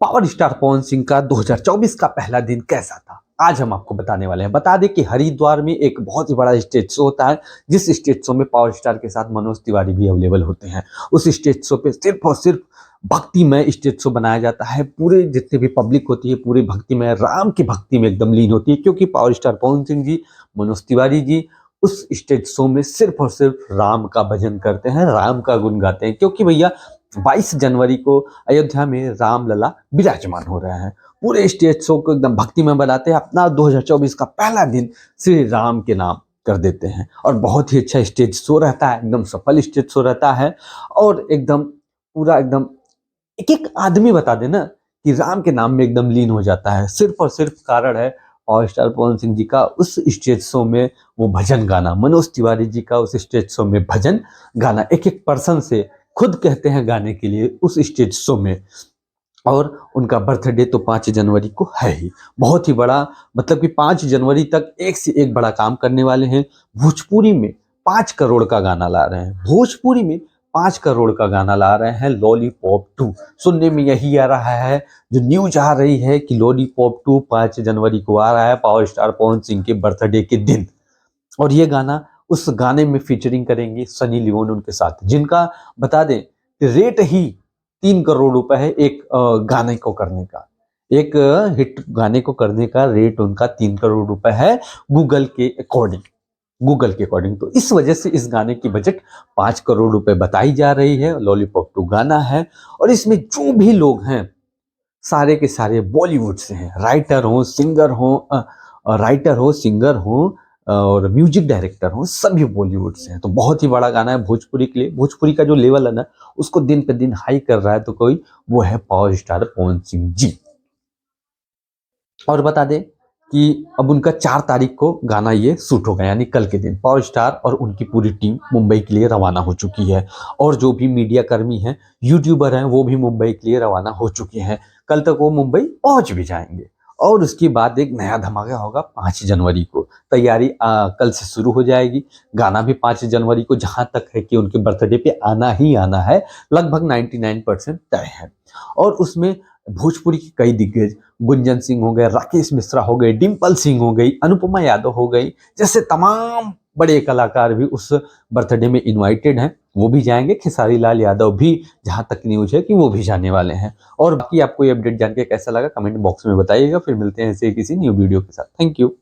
Power star Pawan Singh का 2024 का पहला दिन कैसा था, आज हम आपको बताने वाले हैं। बता दें कि हरिद्वार में एक बहुत ही बड़ा स्टेज शो होता है, जिस स्टेज शो में पावर स्टार के साथ मनोज तिवारी भी अवेलेबल होते हैं। उस स्टेज शो पे सिर्फ और सिर्फ भक्तिमय स्टेज शो बनाया जाता है। पूरे जितने भी पब्लिक होती है पूरी भक्तिमय राम की भक्ति में एकदम लीन होती है, क्योंकि पावर स्टार पवन सिंह जी, मनोज तिवारी जी उस स्टेज शो में सिर्फ और सिर्फ राम का भजन करते हैं, राम का गुण गाते हैं। क्योंकि भैया 22 जनवरी को अयोध्या में रामलला विराजमान हो रहे हैं। पूरे स्टेज शो को एकदम भक्ति में बनाते हैं। अपना 2024 का पहला दिन श्री राम के नाम कर देते हैं और बहुत ही अच्छा स्टेज शो रहता है, एकदम सफल स्टेज शो रहता है। और एकदम पूरा एकदम एक एक आदमी बता देना कि राम के नाम में एकदम लीन हो जाता है। सिर्फ और सिर्फ कारण है पावर स्टार पवन सिंह जी का उस स्टेज शो में वो भजन गाना, मनोज तिवारी जी का उस स्टेज शो में भजन गाना, एक एक पर्सन से खुद कहते हैं गाने के लिए उस स्टेज शो में। और उनका बर्थडे तो 5 जनवरी को है ही, बहुत ही बड़ा, मतलब कि 5 जनवरी तक एक से एक बड़ा काम करने वाले हैं। भोजपुरी में 5 करोड़ का गाना ला रहे हैं, भोजपुरी में 5 करोड़ का गाना ला रहे हैं लॉलीपॉप 2। सुनने में यही आ रहा है, जो न्यूज आ रही है कि लॉलीपॉप 2 5 जनवरी को आ रहा है, पावर स्टार पवन सिंह के बर्थडे के दिन। और ये गाना, उस गाने में फीचरिंग करेंगी सनी लियोन उनके साथ, जिनका बता दें रेट ही 3 करोड़ रुपए है एक गाने को करने का। एक हिट गाने को करने का रेट उनका 3 करोड़ रुपए है गूगल के अकॉर्डिंग, गूगल के अकॉर्डिंग। तो इस वजह से इस गाने की बजट 5 करोड़ रुपए बताई जा रही है। लॉलीपॉप 2 गाना है और इसमें जो भी लोग हैं सारे के सारे बॉलीवुड से हैं। राइटर हो, सिंगर हो, राइटर हो, सिंगर हो और म्यूजिक डायरेक्टर हो, सभी बॉलीवुड से हैं। तो बहुत ही बड़ा गाना है भोजपुरी के लिए। भोजपुरी का जो लेवल है ना, उसको दिन पे दिन हाई कर रहा है तो कोई वो है पावर स्टार पवन सिंह जी। और बता दें कि अब उनका 4 तारीख को गाना ये शूट होगा, यानी कल के दिन पावर स्टार और उनकी पूरी टीम मुंबई के लिए रवाना हो चुकी है। और जो भी मीडिया कर्मी हैं, यूट्यूबर हैं, वो भी मुंबई के लिए रवाना हो चुके हैं। कल तक वो मुंबई पहुंच भी जाएंगे। और उसके बाद एक नया धमाका होगा 5 जनवरी को। तैयारी कल से शुरू हो जाएगी। गाना भी 5 जनवरी को, जहां तक है कि उनके बर्थडे पे आना ही आना है, लगभग 99% तय है। और उसमें भोजपुरी की कई दिग्गज, गुंजन सिंह हो गए, राकेश मिश्रा हो गए, डिम्पल सिंह हो गई, अनुपमा यादव हो गई, जैसे तमाम बड़े कलाकार भी उस बर्थडे में इनवाइटेड हैं। वो भी जाएंगे। खेसारी लाल यादव भी, जहां तक न्यूज है कि वो भी जाने वाले हैं। और बाकी आपको ये अपडेट जान के कैसा लगा कमेंट बॉक्स में बताइएगा। फिर मिलते हैं ऐसे किसी न्यू वीडियो के साथ। Thank you.